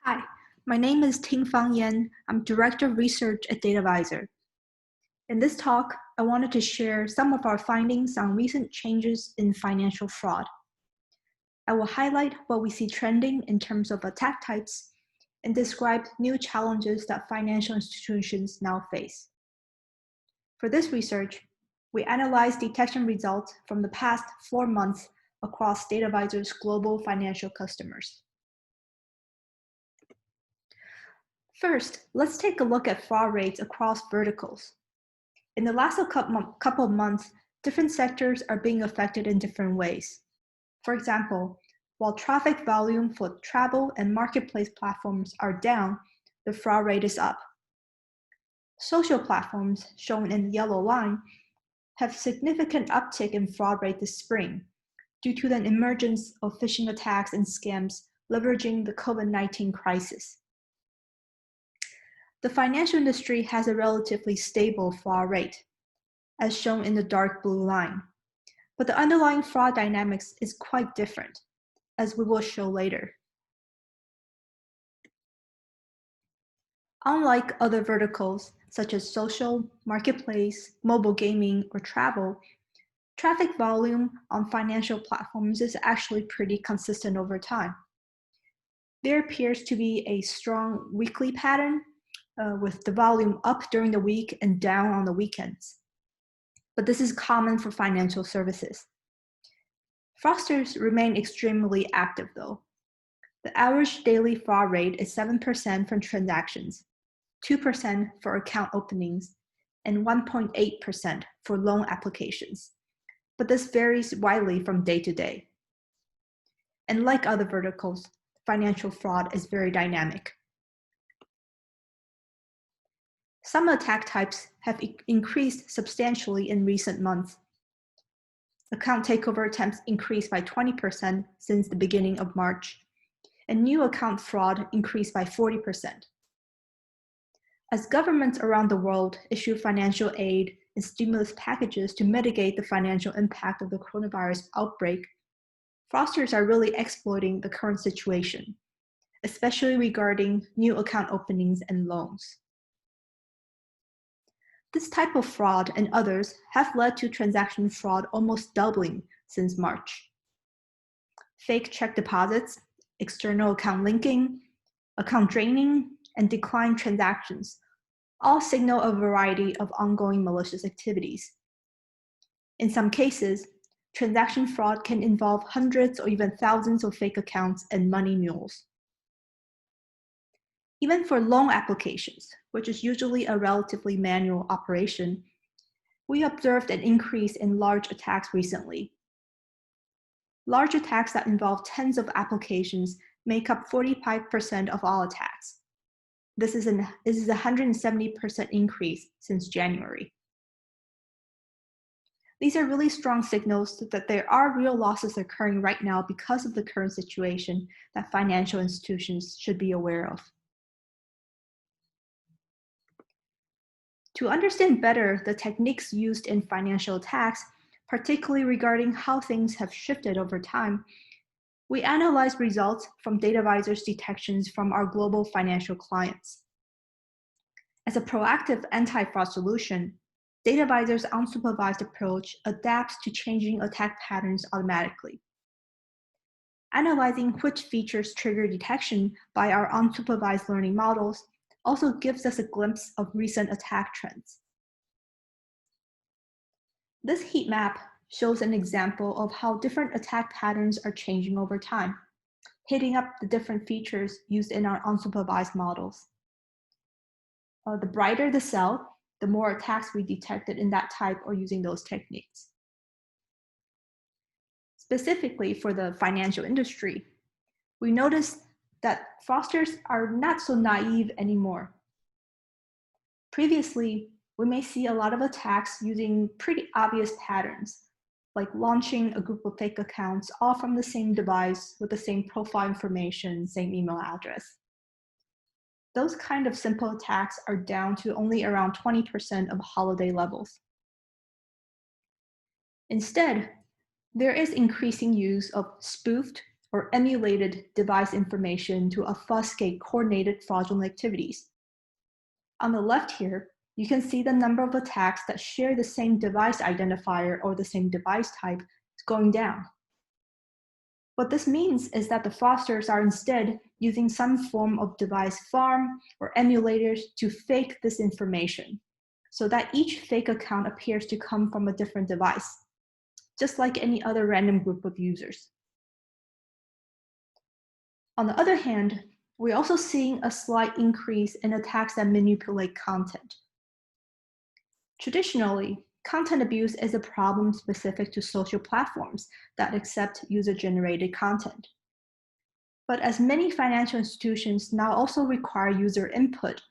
Hi, my name is Ting-Fang. I'm Director of Research at DataVisor. In this talk, I wanted to share some of our findings on recent changes in financial fraud. I will highlight what we see trending in terms of attack types and describe new challenges that financial institutions now face. For this research, we analyzed detection results from the past 4 months across DataVisor's global financial customers. First, let's take a look at fraud rates across verticals. In the last couple of months, different sectors are being affected in different ways. For example, while traffic volume for travel and marketplace platforms are down, the fraud rate is up. Social platforms, shown in the yellow line, have significant uptick in fraud rate this spring due to the emergence of phishing attacks and scams leveraging the COVID-19 crisis. The financial industry has a relatively stable fraud rate, as shown in the dark blue line, but the underlying fraud dynamics is quite different, as we will show later. Unlike other verticals, such as social, marketplace, mobile gaming, or travel, traffic volume on financial platforms is actually pretty consistent over time. There appears to be a strong weekly pattern with the volume up during the week and down on the weekends. But this is common for financial services. Fraudsters remain extremely active though. The average daily fraud rate is 7% for transactions, 2% for account openings, and 1.8% for loan applications. But this varies widely from day to day. And like other verticals, financial fraud is very dynamic. Some attack types have increased substantially in recent months. Account takeover attempts increased by 20% since the beginning of March, and new account fraud increased by 40%. As governments around the world issue financial aid and stimulus packages to mitigate the financial impact of the coronavirus outbreak, fraudsters are really exploiting the current situation, especially regarding new account openings and loans. This type of fraud and others have led to transaction fraud almost doubling since March. Fake check deposits, external account linking, account draining, and declined transactions all signal a variety of ongoing malicious activities. In some cases, transaction fraud can involve hundreds or even thousands of fake accounts and money mules. Even for loan applications, which is usually a relatively manual operation, we observed an increase in large attacks recently. Large attacks that involve tens of applications make up 45% of all attacks. This is a 170% increase since January. These are really strong signals that there are real losses occurring right now because of the current situation that financial institutions should be aware of. To understand better the techniques used in financial attacks, particularly regarding how things have shifted over time, we analyzed results from DataVisor's detections from our global financial clients. As a proactive anti-fraud solution, DataVisor's unsupervised approach adapts to changing attack patterns automatically. Analyzing which features trigger detection by our unsupervised learning models also gives us a glimpse of recent attack trends. This heat map shows an example of how different attack patterns are changing over time, hitting up the different features used in our unsupervised models. The brighter the cell, the more attacks we detected in that type or using those techniques. Specifically for the financial industry, we noticed that fraudsters are not so naive anymore. Previously, we may see a lot of attacks using pretty obvious patterns, like launching a group of fake accounts all from the same device with the same profile information, same email address. Those kind of simple attacks are down to only around 20% of holiday levels. Instead, there is increasing use of spoofed or emulated device information to obfuscate coordinated fraudulent activities. On the left here, you can see the number of attacks that share the same device identifier or the same device type is going down. What this means is that the fraudsters are instead using some form of device farm or emulators to fake this information, so that each fake account appears to come from a different device, just like any other random group of users. On the other hand, we're also seeing a slight increase in attacks that manipulate content. Traditionally, content abuse is a problem specific to social platforms that accept user-generated content. But as many financial institutions now also require user input,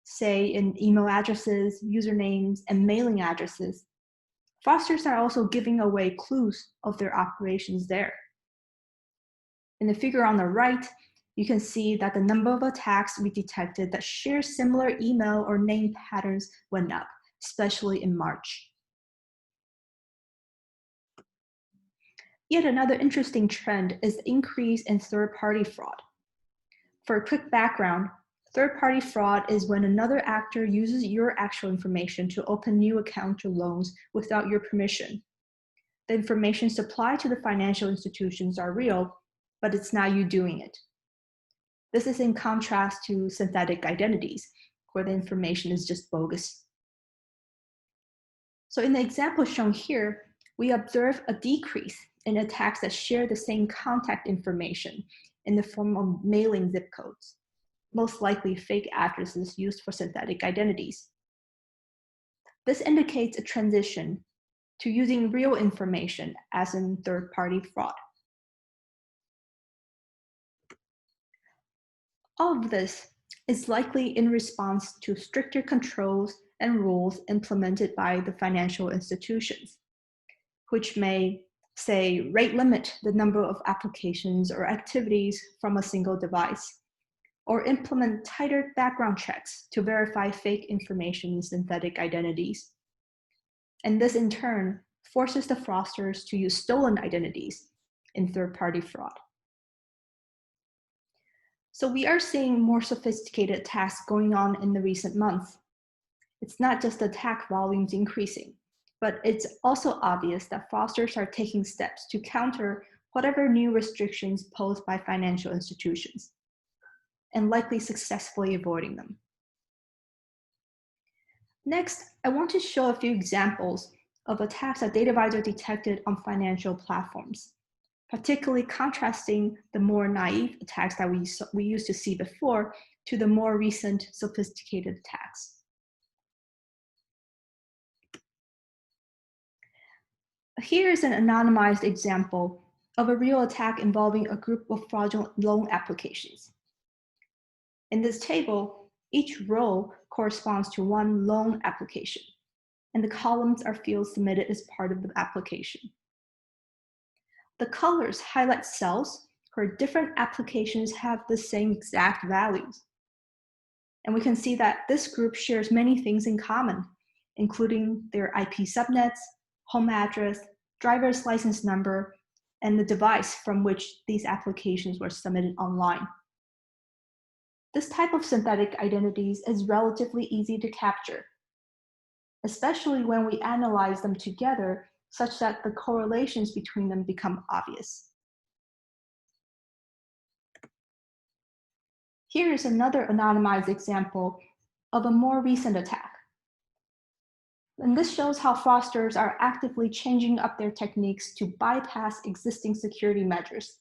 say in email addresses, usernames, and mailing addresses, fraudsters are also giving away clues of their operations there. In the figure on the right, you can see that the number of attacks we detected that share similar email or name patterns went up, especially in March. Yet another interesting trend is the increase in third-party fraud. For a quick background, third-party fraud is when another actor uses your actual information to open new accounts or loans without your permission. The information supplied to the financial institutions are real, but it's not you doing it. This is in contrast to synthetic identities, where the information is just bogus. So in the example shown here, we observe a decrease in attacks that share the same contact information in the form of mailing zip codes, most likely fake addresses used for synthetic identities. This indicates a transition to using real information as in third-party fraud. All of this is likely in response to stricter controls and rules implemented by the financial institutions, which may, say, rate limit the number of applications or activities from a single device, or implement tighter background checks to verify fake information in synthetic identities. And this in turn forces the fraudsters to use stolen identities in third-party fraud. So we are seeing more sophisticated attacks going on in the recent months. It's not just attack volumes increasing, but it's also obvious that fraudsters are taking steps to counter whatever new restrictions posed by financial institutions, and likely successfully avoiding them. Next, I want to show a few examples of attacks that DataVisor detected on financial platforms, particularly contrasting the more naive attacks that we used to see before to the more recent sophisticated attacks. Here is an anonymized example of a real attack involving a group of fraudulent loan applications. In this table, each row corresponds to one loan application, and the columns are fields submitted as part of the application. The colors highlight cells where different applications have the same exact values. And we can see that this group shares many things in common, including their IP subnets, home address, driver's license number, and the device from which these applications were submitted online. This type of synthetic identities is relatively easy to capture, especially when we analyze them together such that the correlations between them become obvious. Here is another anonymized example of a more recent attack. And this shows how fraudsters are actively changing up their techniques to bypass existing security measures,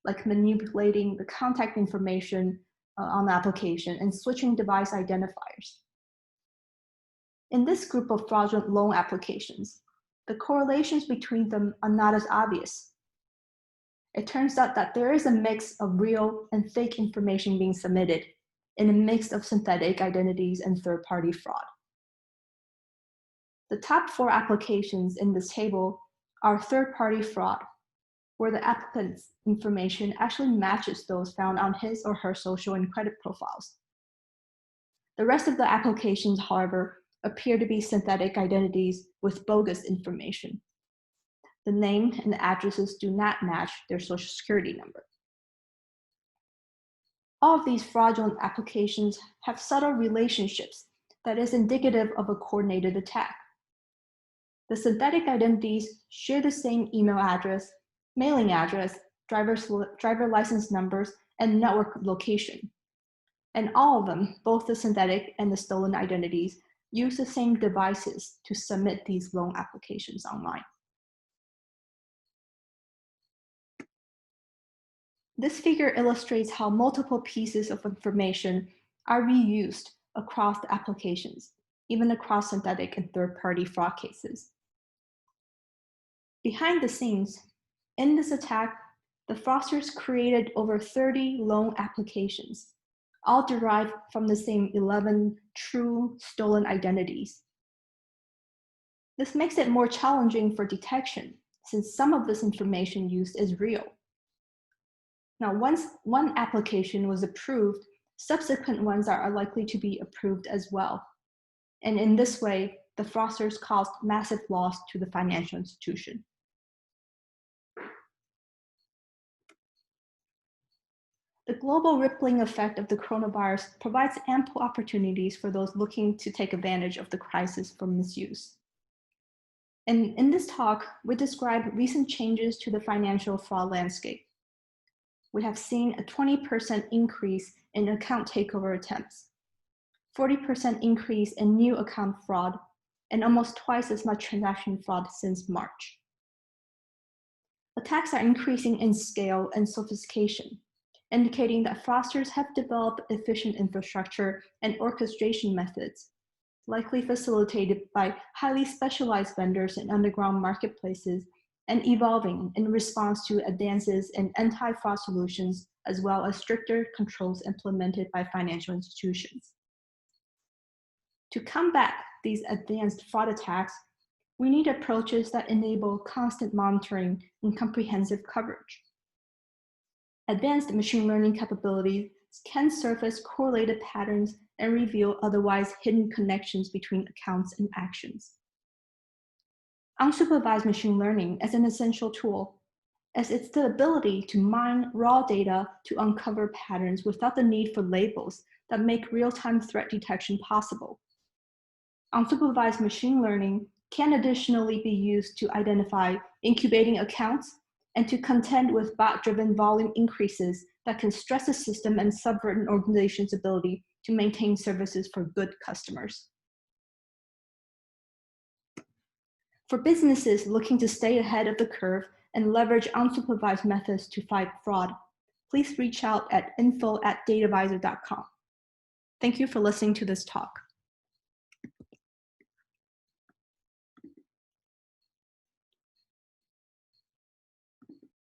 like manipulating the contact information on the application and switching device identifiers. In this group of fraudulent loan applications, the correlations between them are not as obvious. It turns out that there is a mix of real and fake information being submitted in a mix of synthetic identities and third-party fraud. The top 4 applications in this table are third-party fraud, where the applicant's information actually matches those found on his or her social and credit profiles. The rest of the applications, however, appear to be synthetic identities with bogus information. The name and the addresses do not match their social security number. All of these fraudulent applications have subtle relationships that is indicative of a coordinated attack. The synthetic identities share the same email address, mailing address, driver license numbers, and network location. And all of them, both the synthetic and the stolen identities, use the same devices to submit these loan applications online. This figure illustrates how multiple pieces of information are reused across the applications, even across synthetic and third-party fraud cases. Behind the scenes, in this attack, the fraudsters created over 30 loan applications, all derived from the same 11 true stolen identities. This makes it more challenging for detection, since some of this information used is real. Now, once one application was approved, subsequent ones are likely to be approved as well. And in this way, the fraudsters caused massive loss to the financial institution. The global rippling effect of the coronavirus provides ample opportunities for those looking to take advantage of the crisis for misuse. And in this talk, we describe recent changes to the financial fraud landscape. We have seen a 20% increase in account takeover attempts, 40% increase in new account fraud, and almost twice as much transaction fraud since March. Attacks are increasing in scale and sophistication, indicating that fraudsters have developed efficient infrastructure and orchestration methods, likely facilitated by highly specialized vendors in underground marketplaces and evolving in response to advances in anti-fraud solutions, as well as stricter controls implemented by financial institutions. To combat these advanced fraud attacks, we need approaches that enable constant monitoring and comprehensive coverage. Advanced machine learning capabilities can surface correlated patterns and reveal otherwise hidden connections between accounts and actions. Unsupervised machine learning is an essential tool, as it's the ability to mine raw data to uncover patterns without the need for labels that make real-time threat detection possible. Unsupervised machine learning can additionally be used to identify incubating accounts and to contend with bot-driven volume increases that can stress the system and subvert an organization's ability to maintain services for good customers. For businesses looking to stay ahead of the curve and leverage unsupervised methods to fight fraud, please reach out at info@datavisor.com. Thank you for listening to this talk.